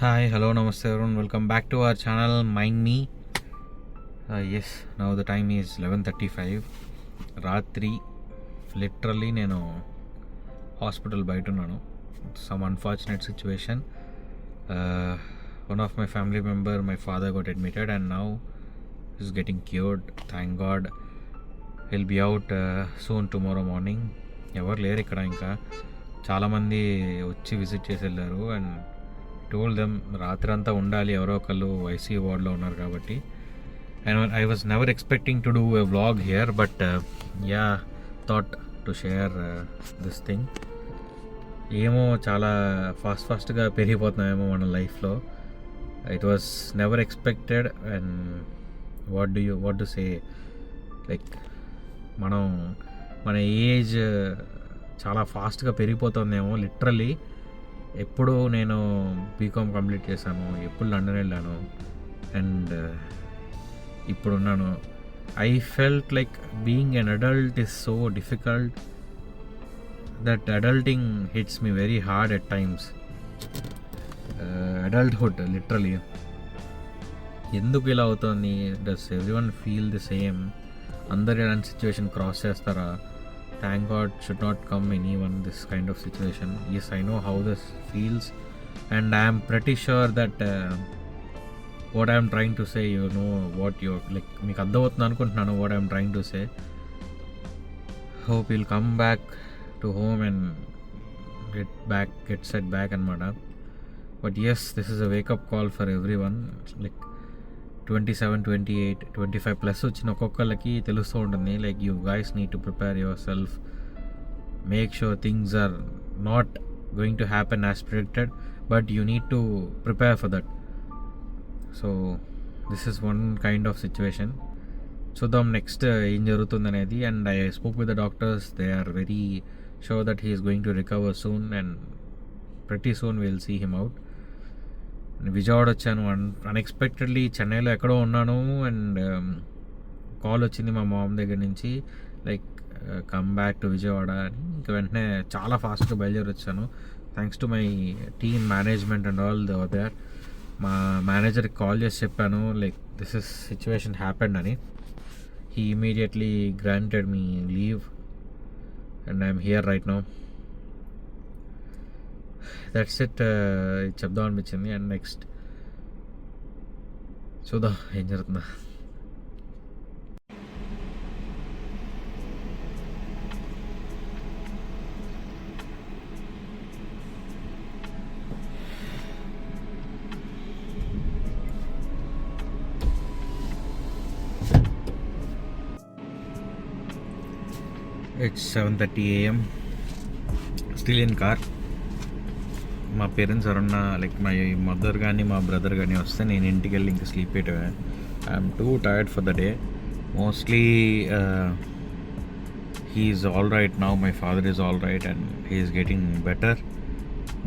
Hi, hello, namaste everyone. Welcome back to our channel Mind Me. Yes, now the time is 11:35. రాత్రి literally నేను hospital బయట ఉన్నాను. Some unfortunate situation. One of my family member, my father got admitted and now is getting cured. Thank God. He'll be out soon tomorrow morning. ఎవరు లేరు ఇక్కడ ఇంకా. చాలామంది వచ్చి విజిట్ చేసి వెళ్ళారు అండ్ టోల్ దెమ్ రాత్రి అంతా ఉండాలి, ఎవరో ఒకళ్ళు ఐసీయూ వార్డ్లో ఉన్నారు కాబట్టి. And I was never expecting to do a vlog here but yeah thought to share this thing. ఏమో చాలా ఫాస్ట్గా పెరిగిపోతున్నామేమో మన లైఫ్లో. It was never expected and what to say, like మన ఏజ్ చాలా ఫాస్ట్గా పెరిగిపోతుందేమో లిటరల్లీ. ఎప్పుడు నేను బీకామ్ కంప్లీట్ చేశాను, ఎప్పుడు లండన్ వెళ్ళాను అండ్ ఇప్పుడున్నాను. I felt like being an adult is so difficult. That adulting hits me very hard at times. Adulthood literally ఎందుకు ఇలా అవుతుంది? Does everyone feel the same? అందరు ఇలాంటి సిచ్యువేషన్ క్రాస్ చేస్తారా? Thank God should not come anyone this kind of situation. Yes, I know how this feels and I am pretty sure that what I am trying to say, you know what you're like, meeku ardhavutundu anukuntunnanu what I am trying to say. Hope you'll come back to home and get set back anamata. But yes, this is a wake up call for everyone. Like 27, 28, 25 plus వచ్చిన ఒక్కొక్కళ్ళకి తెలుస్తూ ఉంటుంది. Like you guys need to prepare yourself, make sure things are not going to happen as predicted but you need to prepare for that. So this is one kind of situation. చూద్దాం next ఏం జరుగుతుంది అనేది. And I spoke with the doctors, they are very sure that he is going to recover soon and ప్రతి soon will see him out. Vijayawada వచ్చాను unexpectedly. చెన్నైలో ఎక్కడో ఉన్నాను and call వచ్చింది మా మామ్ దగ్గర నుంచి, like come back to Vijayawada అని. ఇంకా వెంటనే చాలా ఫాస్ట్గా బయలుదేరి వచ్చాను. Thanks to my team management and all there. మా మేనేజర్కి కాల్ చేసి చెప్పాను like this is situation happened అని. He immediately granted me leave and I'm here right now. That's it. చెప్దాం అనిపించింది. అండ్ నెక్స్ట్ చూద్దాం ఏం జరుగుతుందా. It's 7:30 AM, still in car. మా పేరెంట్స్ ఎవరన్నా లైక్ మై మదర్ కానీ మా బ్రదర్ కానీ వస్తే నేను ఇంటికి వెళ్ళి ఇంకా స్లీప్ చేయటమే. I'm two tired for the day. Mostly he is all right now, my father is all right and he is getting better.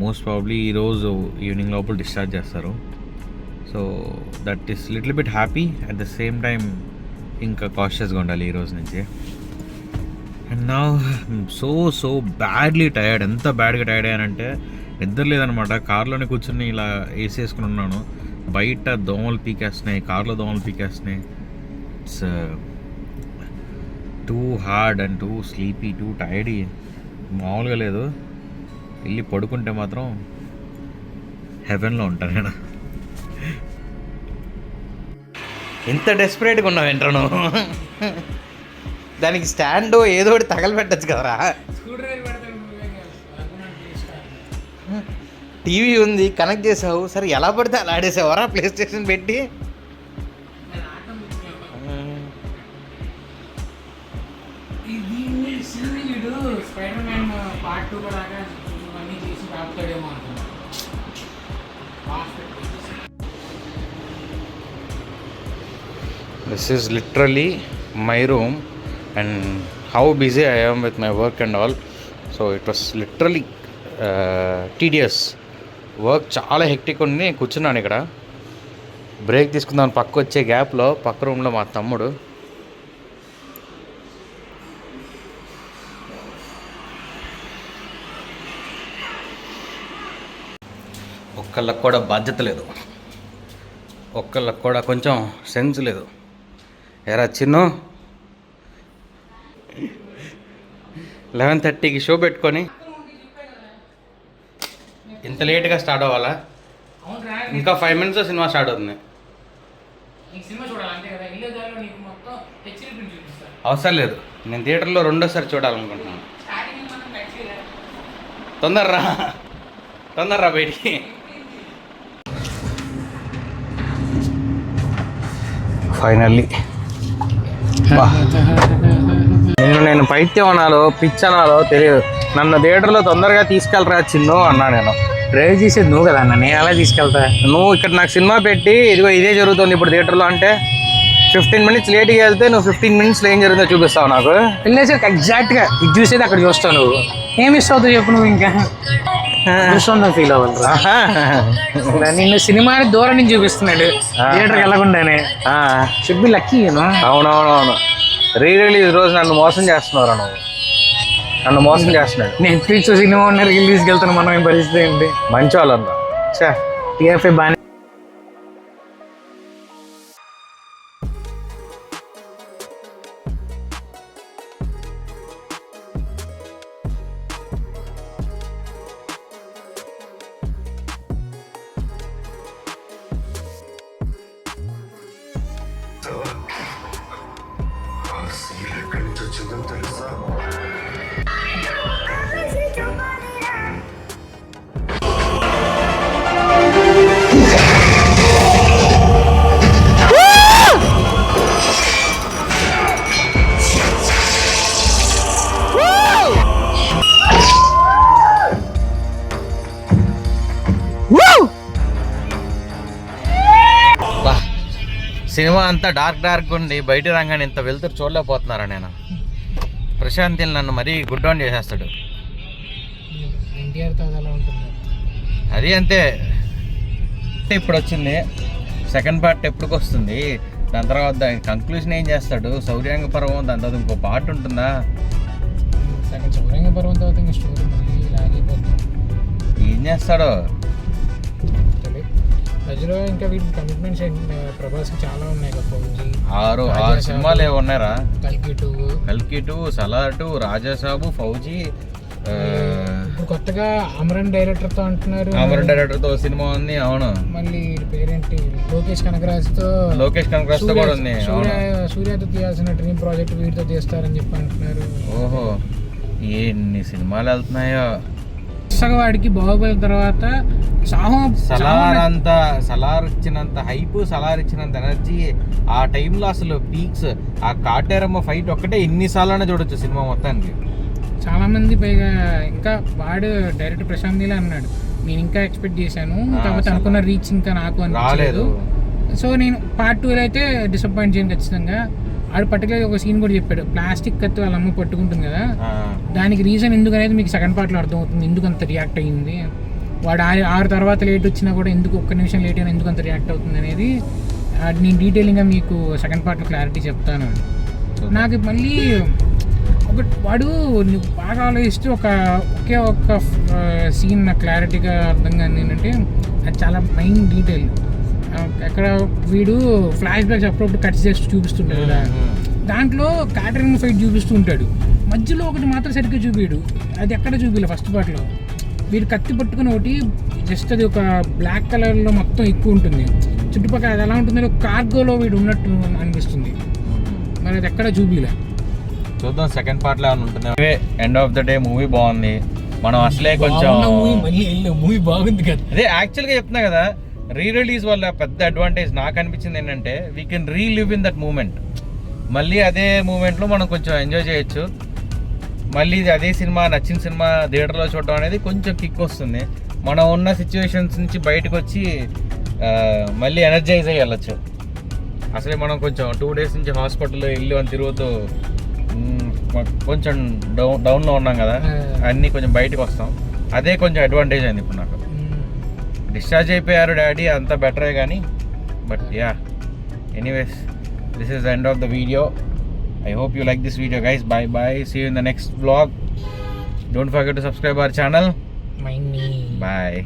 Most probably ఈరోజు ఈవినింగ్ లోపల డిశ్చార్జ్ చేస్తారు. So that is little bit happy. At the same time ఇంకా కాషియస్గా ఉండాలి ఈరోజు నుంచి. And నా so badly tired. ఎంత బ్యాడ్గా టైర్డ్ అయ్యానంటే నిద్ర లేదనమాట. కార్లోనే కూర్చుని ఇలా ఏసీ వేసుకుని ఉన్నాను. బయట దోమలు పీకేస్తున్నాయి, కార్లో దోమలు పీకేస్తున్నాయి. It's too hard and too sleepy, too tired. మామూలుగా లేదు. వెళ్ళి పడుకుంటే మాత్రం హెవెన్లో ఉంటాను నేను. ఎంత డెస్పరేట్గా ఉన్నావు వెంటను. దానికి స్టాండ్ ఏదో ఒకటి తగలబెట్టచ్చు కదరా. టీవీ ఉంది, కనెక్ట్ చేసావు, సరే ఎలా పడితే అలా ఆడేసావరా ప్లే స్టేషన్ పెట్టి. This is literally my room and how busy I am with my work and all. So it was literally tedious. Work చాలా హెక్టిక్ ఉంది. నేను కూర్చున్నాను ఇక్కడ, బ్రేక్ తీసుకుందామని పక్క వచ్చే గ్యాప్లో పక్క రూమ్లో మా తమ్ముడు ఒక్కళ్ళకి కూడా బాధ్యత లేదు, ఒక్కళ్ళకి కూడా కొంచెం సెన్స్ లేదు. ఎరా చిన్ను 11:30కి షో పెట్టుకొని ఇంత లేట్గా స్టార్ట్ అవ్వాలా? ఇంకా 5 minutes సినిమా స్టార్ట్ అవుతుంది. అవసరం లేదు, నేను థియేటర్లో రెండోసారి చూడాలనుకుంటున్నాను. తొందరరా బయటికి. ఫైనల్లీ నేను పైత్యం అనాలో పిచ్ అనాలో తెలియదు. నన్ను థియేటర్లో తొందరగా తీసుకెళ్ళరా చిన్ను అన్నా. నేను డ్రైవ్ చేసేది నువ్వు కదా అన్న, నేను ఎలా తీసుకెళ్తా? నువ్వు ఇక్కడ నాకు సినిమా పెట్టి ఇదిగో ఇదే జరుగుతుంది ఇప్పుడు థియేటర్లో అంటే 15 minutes లేట్గా వెళ్తే నువ్వు 15 minutes ఏం జరుగుతుందో చూపిస్తావు నాకు. వెళ్ళేసి ఎగ్జాక్ట్గా ఇది చూసేది అక్కడ చూస్తావు. నువ్వు ఏమి ఇస్తావు చెప్పు. నువ్వు ఇంకా చూస్తుందని ఫీల్ అవ్వాలి. నిన్ను సినిమాని దూరం నుంచి చూపిస్తున్నాడు థియేటర్కి వెళ్ళకుండానే. Should be lucky you know. అవునవునవును, రిలీజ్ రోజు నన్ను మోసం చేస్తున్నారా నువ్వు? నన్ను మోసం చేస్తున్నాడు. నెట్ఫ్లిక్స్ సినిమా ఉన్న రిలీజ్కి వెళ్తాను, మనం ఏం పరిస్థితి ఏంటి? మంచి వాళ్ళంతా టీఎఫ్ఐ బాగా. సినిమా అంతా డార్క్ ఉండి బయట రంగాన్ని ఇంత వెళ్తురు చూడలేకపోతున్నారా? నేను ప్రశాంత్ నన్ను మరీ గుడ్ ఆన్ చేసేస్తాడు. అది అంతే. ఇప్పుడు వచ్చింది సెకండ్ పార్ట్, ఎప్పటికి వస్తుంది? దాని తర్వాత దాని కంక్లూజన్ ఏం చేస్తాడు? శౌర్యాంగ పర్వం, దాని తర్వాత ఇంకో పార్ట్ ఉంటుందా? శౌర్యాంగ పర్వం తర్వాత ఏం చేస్తాడో మధ్యలో. ఇంకా వీటి కమిట్మెంట్స్ ప్రభాస్ చాలా ఉన్నాయి కదా. ఫౌజీ 6 సినిమాలు ఏమి ఉన్నారా? కల్కి 2, సలార్ 2, రాజాసాబు, ఫౌజీ. ఇప్పుడు కొత్తగా అమరన్ డైరెక్టర్ తో సినిమా ఉంది. అవును, మళ్ళీ పేరేంటి లోకేష్ కనకరాజ్తో కూడా ఉంది. సూర్యతో తీయాల్సిన డ్రీమ్ ప్రాజెక్ట్ వీటితో తీస్తారని చెప్పి అంటున్నారు. ఓహో, ఎన్ని సినిమాలు వెళ్తున్నాయో. వాడికి బాహుబలి తర్వాత సలార్ ఇచ్చినంత హైప్, సలార్ ఇచ్చినంత ఎనర్జీ ఆ టైంలో అసలు పీక్స్. ఆ కాటేరమ్మ ఫైట్ ఒక్కటే ఎన్నిసార్లు చూడొచ్చు సినిమా మొత్తానికి. చాలా మంది పైగా ఇంకా వాడు డైరెక్టర్ ప్రశాంత్ నీల్ అన్నాడు, నేను ఇంకా ఎక్స్పెక్ట్ చేశాను, కాకపోతే అనుకున్న రీచ్ ఇంకా నాకు అనిపించలేదు. సో నేను పార్ట్ 2 అయితే డిసప్పాయింట్ చేయను ఖచ్చితంగా. ఆడు పర్టికులర్ ఒక సీన్ కూడా చెప్పాడు, ప్లాస్టిక్ కత్తి వాళ్ళ అమ్మ పట్టుకుంటుంది కదా, దానికి రీజన్ ఎందుకు అనేది మీకు సెకండ్ పార్ట్లో అర్థమవుతుంది, ఎందుకు అంత రియాక్ట్ అయ్యింది. వాడు 6 తర్వాత లేట్ వచ్చినా కూడా ఎందుకు ఒక్క నిమిషం లేట్ అయినా ఎందుకు అంత రియాక్ట్ అవుతుంది అనేది నేను డీటెయిలింగ్గా మీకు సెకండ్ పార్ట్లో క్లారిటీ చెప్తాను. నాకు మళ్ళీ వాడు నువ్వు బాగా ఆలోచిస్తే ఒకే ఒక్క సీన్ నాకు క్లారిటీగా అర్థం కాదు ఏంటంటే, అది చాలా మెయిన్ డీటెయిల్. అక్కడ వీడు ఫ్లాష్ బ్యాక్స్ అప్పుడప్పుడు కట్ చేసి చూపిస్తుంటాడు కదా, దాంట్లో క్యాటరింగ్ ఫైట్ చూపిస్తూ ఉంటాడు, మధ్యలో ఒకటి మాత్రం సరిగ్గా చూపిడు. అది ఎక్కడ చూపిలే ఫస్ట్ పార్ట్లో. వీడు కత్తి పట్టుకుని ఒకటి జస్ట్ అది ఒక బ్లాక్ కలర్లో మొత్తం ఎక్కువ ఉంటుంది, చుట్టుపక్కల అది ఎలా ఉంటుందో కార్గోలో వీడు ఉన్నట్టు అనిపిస్తుంది. మరి అది ఎక్కడ చూపిలే. చూద్దాం సెకండ్ పార్ట్లో ఏమైనా ఉంటుంది. End of the day movie బాగుంది. మనం అసలే కొంచెం మూవీ బాగుంది కదా. అదే యాక్చువల్గా చెప్తున్నా కదా, రిలీజ్ వల్ల పెద్ద అడ్వాంటేజ్ నాకు అనిపించింది ఏంటంటే, we can relive in that moment. మళ్ళీ అదే మూమెంట్లో మనం కొంచెం ఎంజాయ్ చేయొచ్చు. మళ్ళీ అదే సినిమా, నచ్చిన సినిమా థియేటర్లో చూడడం అనేది కొంచెం కిక్ వస్తుంది. మనం ఉన్న సిచ్యువేషన్స్ నుంచి బయటకు వచ్చి మళ్ళీ ఎనర్జైజ్ అయ్యి వెళ్ళచ్చు. అసలే మనం కొంచెం 2 days నుంచి హాస్పిటల్లో ఇల్లు అని తిరుగుతూ కొంచెం డౌన్లో ఉన్నాం కదా, అన్నీ కొంచెం బయటకు వస్తాం. అదే కొంచెం అడ్వాంటేజ్ అయింది ఇప్పుడు నాకు. డిశ్చార్జ్ అయిపోయారు డాడీ, అంతా బెటరే కానీ. But yeah, anyways, this is the end of the video. I hope you like this video guys. Bye. See you in the next vlog. Don't forget to subscribe our channel. Bye. Bye.